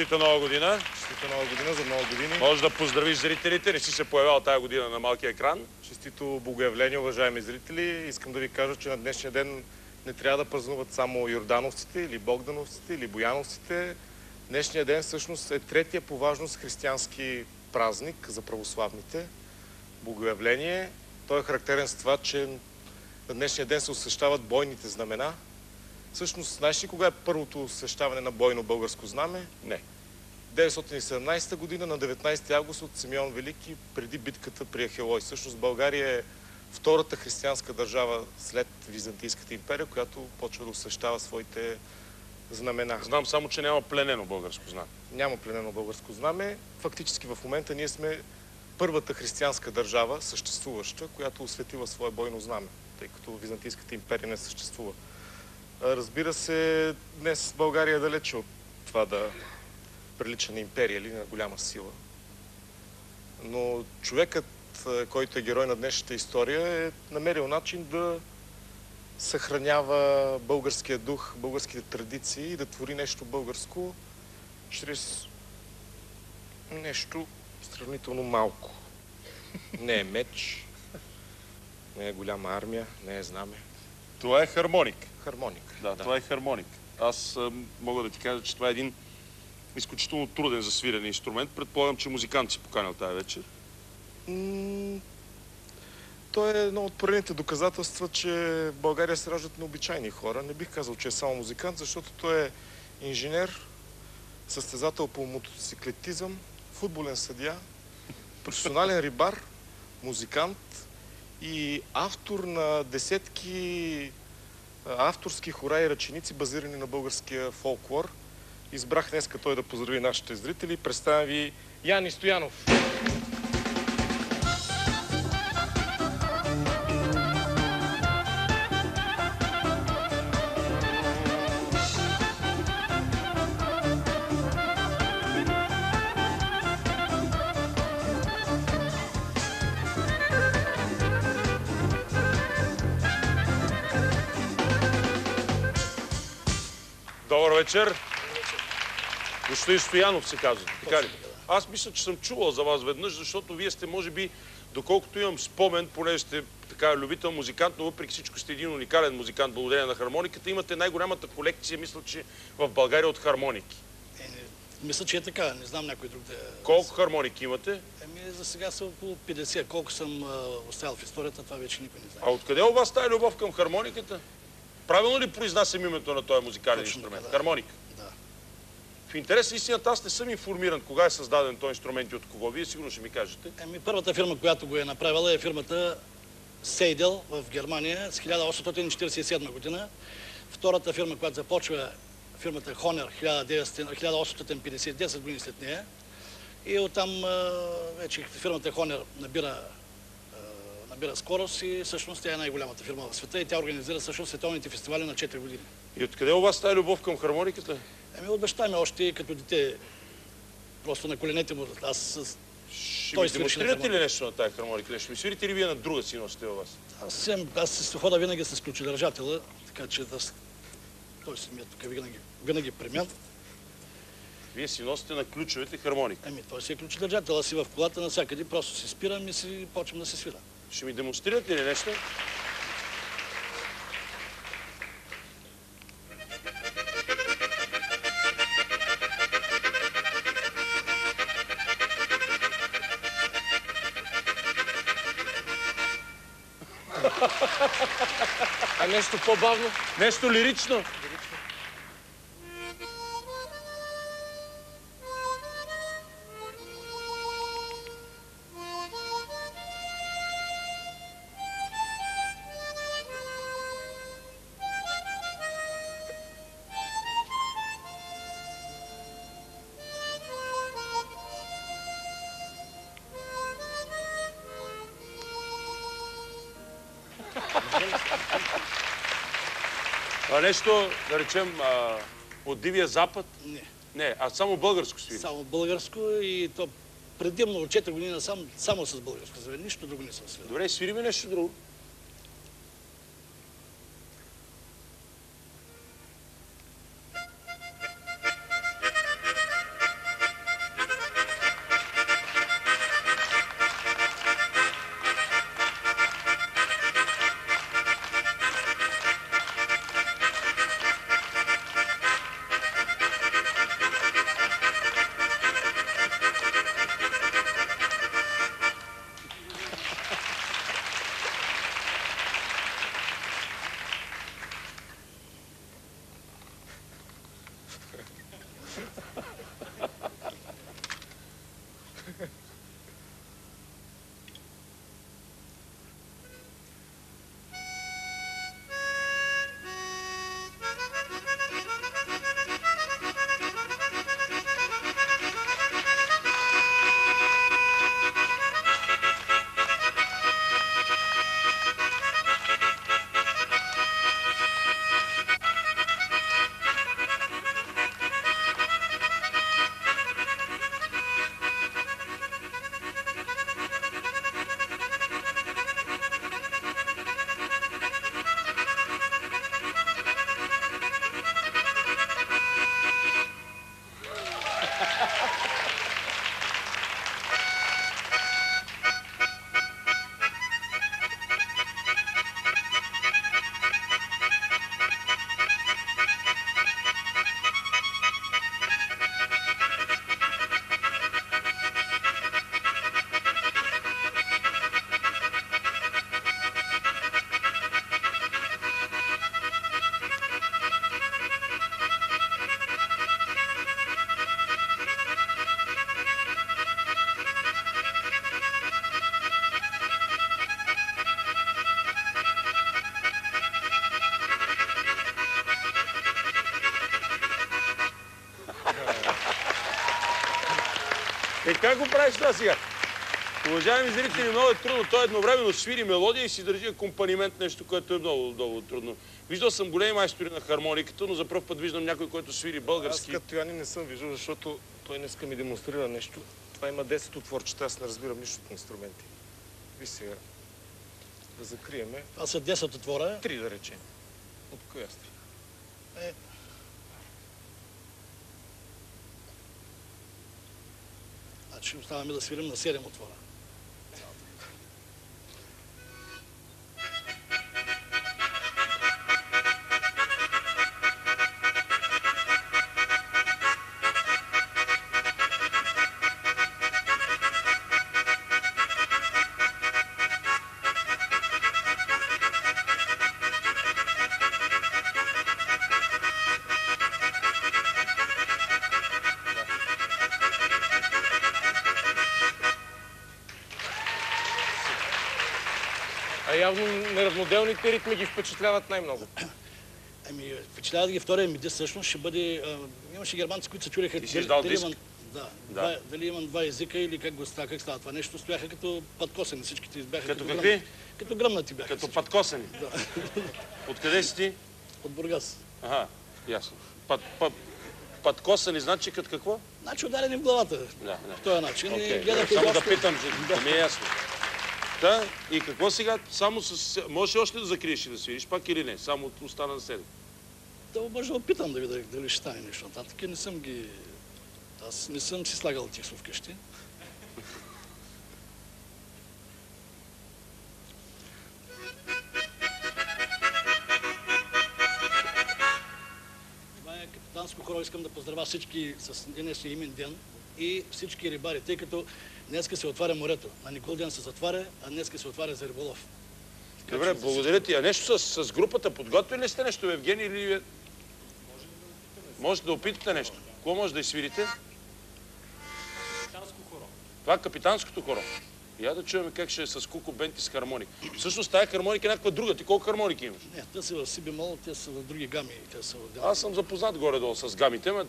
Честита нова година! Честита нова година за много години! Може да поздравиш зрителите, не си се появял тази година на малкия екран. Честито богоявление, уважаеми зрители! Искам да ви кажа, че на днешния ден не трябва да празнуват само йордановците, или богдановците, или бояновците. Днешния ден всъщност е третия по важност християнски празник за православните. Богоявление. Той е характерен с това, че на днешния ден се освещават бойните знамена. Всъщност, знаеш ли кога е първото освещаване на бойно българско знаме? Не. 917 година на 19 август от Симеон Велики, преди битката при Ахелой. Всъщност България е втората християнска държава след Византийската империя, която почва да освещава своите знамена. Знам само, че няма пленено българско знаме. Няма пленено българско знаме. Фактически в момента ние сме първата християнска държава, съществуваща, която осветила свое бойно знаме, тъй като Византийската империя не съществува. Разбира се, днес България е далече от това да прилича на империя или на голяма сила. Но човекът, който е герой на днешната история, е намерил начин да съхранява българския дух, българските традиции и да твори нещо българско чрез нещо сравнително малко. Не е меч, не е голяма армия, не е знаме. Това е хармоник. Хармоник. Да, това е хармоник. Аз мога да ти кажа, че това е един изключително труден за свирене инструмент. Предполагам, че музикант си поканил тази вечер. Той е едно от поредните доказателства, че в България се раждат необичайни хора. Не бих казал, че е само музикант, защото той е инженер, състезател по мотоциклетизъм, футболен съдия, професионален рибар, музикант и автор на десетки авторски хора и ръченици, базирани на българския фолклор. Избрах днеска той да поздрави нашите зрители. Представям ви Яни Стоянов. Добър вечер. Господин Стоянов се казва, така ли? Аз мисля, че съм чувал за вас веднъж, защото вие сте, може би, доколкото имам спомен, понеже сте така любител музикант, но въпреки всичко сте един уникален музикант, благодарение на хармониката. Имате най-голямата колекция, мисля, че в България от хармоники. Мисля, че е така. Не знам някой друг да... Колко хармоники имате? За сега са около 50. Колко съм оставил в историята, това вече никой не знае. А откъде у вас тази любов към хармониката? Правилно ли произнасям името на този музикален инструмент? Да. Хармоника. Да. В интерес на истината, аз не съм информиран кога е създаден този инструмент и от кого. Вие сигурно ще ми кажете. Първата фирма, която го е направила, е фирмата Сейдел в Германия с 1847 година. Втората фирма, която започва, фирмата Хонер, 1850, години след нея. И оттам вече фирмата Хонер набира скорост и всъщност тя е най-голямата фирма в света и тя организира всъщност световните фестивали на 4 години. И откъде у вас тази любов към хармониката? От баща ми още като дете, просто на коленете му. Ще ми демонстрирате ли нещо на тази хармоника? Ще ми свирите ли вие на друга си носите във вас? Аз се хода винаги с ключодържателя, така че той си ми е тук винаги при мен. Вие си носите на ключовете хармоника? Той си е ключодържател, аз си в колата навсякъде, просто си спирам и си почвам да се свира. Ще ми демонстрирате ли нещо? А нещо по-бавно? Нещо лирично? А нещо, да речем, от Дивия Запад? Не. Не, а само българско свири? Само българско и то предимно от 4 години само с българско. Нищо друго не съм свирил. Добре, свири ми нещо друго. Как го правиш това сега? Уважаеми зрители, много е трудно. Той едновременно свири мелодия и си държи акомпанимент, нещо, което е много, много трудно. Виждал съм големи майстори на хармониката, но за пръв път виждам някой, който свири български. Аз като Йоани не съм виждал, защото той днеска ми демонстрира нещо. Това има 10 отворчета, аз не разбирам нищо от инструменти. Виж сега. Да закриеме. Това са 10 отвора. 3 да речем. От коя страна? Значи оставаме да свирим на 7 отвора. А явно неравноделните ритми ги впечатляват най-много. Ами, впечатляват ги втория миди, всъщност ще бъде... Имаше германци, които се чудеха... Ти си издал диск? Дали имам два езика или как става това нещо. Стояха като падкосени, всичките бяха като какви? Като гръмнати бяха. Като падкосени? Да. Откъде си ти? От Бургас. Ага, ясно. Падкосени значи като какво? Значи ударени в главата. Да. По този начин. Само да питам, да ми е ясно. Да, и какво сега? Само с... Можеш още да закриеш и да свириш, пак или не? Само остана на 7. Да, може да опитам да видя дали ще стане нещо нататък. Не съм ги... Аз не съм си слагал текстов вкъщи. Това е капитанско хоро. Искам да поздравя всички с днешния имен ден и всички рибари, тъй като днеска се отваря морето. На Николден се затваря, а днеска се отваря за риболов. Добре, благодаря ти. А нещо с групата подготвили ли сте нещо, Евгений, или... Може да опитате нещо. Какво може да изсвирите? Капитанско хоро. Това е капитанското хоро. Я да чуем как ще е с куко, бент и с хармоник. Всъщност тая хармоника е някаква друга. Ти колко хармоники имаш? Не, те са в си бемол, те са в други гами. Те са в... Аз съм запознат горе-долу с гамите, но...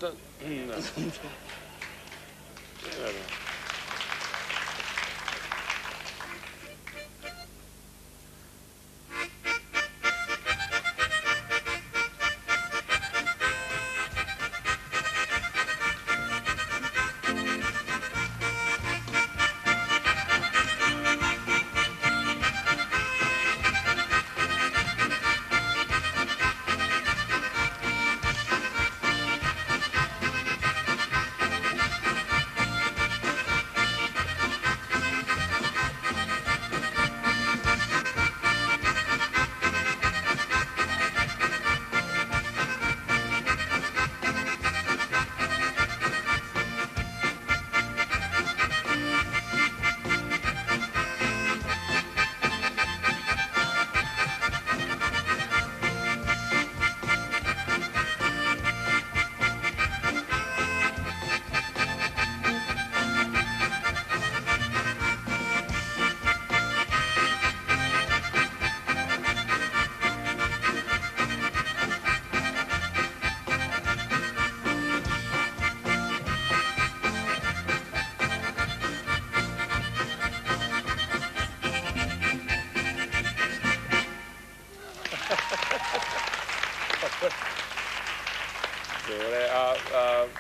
Добре,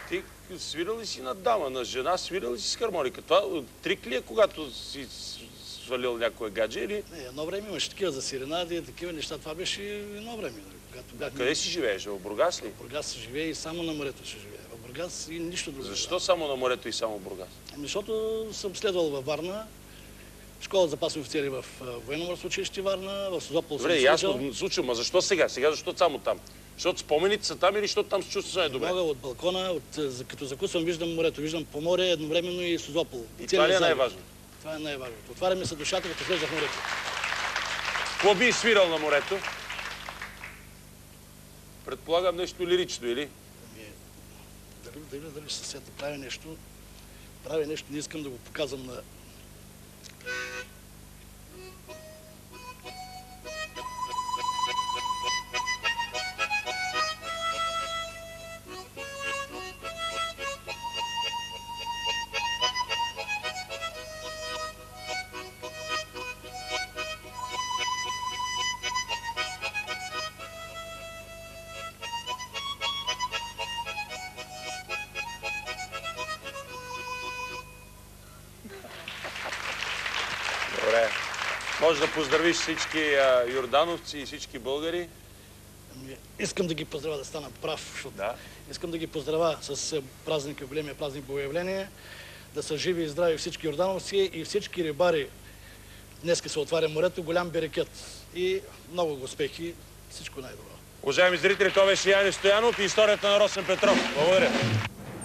ти свирил ли си на дама, на жена, свирил ли си с хармоника? Това трик ли е, когато си свалил някое гадже или... Не, едно време имаше такива за сиренади, такива неща. Това беше едно време. Когато бяхме... Къде си живееш? В Бургас ли? В Бургас се живее и само на морето се живее. В Бургас и нищо друго. Защо само на морето и само в Бургас? Защото съм следвал във Варна, школа за запасни офицери в военно-морско училище Варна, в Созопол съм Добре, служил. ясно случай, ма защо сега? Сега защо само там? Защото спомените са там или защото там се чувстваш най-добре? Мога от балкона, като закусвам, виждам морето, виждам по море едновременно и Созопол. И това ли е най-важно? Това е най-важното. Отваря ми се душата, като влезах в морето. Какво би свирал на морето? Предполагам нещо лирично, или? Дали се сета, прави нещо, не искам да го показвам на... Добре. Може да поздравиш всички йордановци и всички българи. Искам да ги поздравя, да стана прав, защото Да. искам да ги поздравя с празника, големия празник Богоявление, да са живи и здрави всички йордановци и всички рибари. Днеска се отваря морето, голям берекет и много успехи, всичко най-добро. Уважаеми зрители, това беше Яни Стоянов и историята на Росен Петров. Благодаря.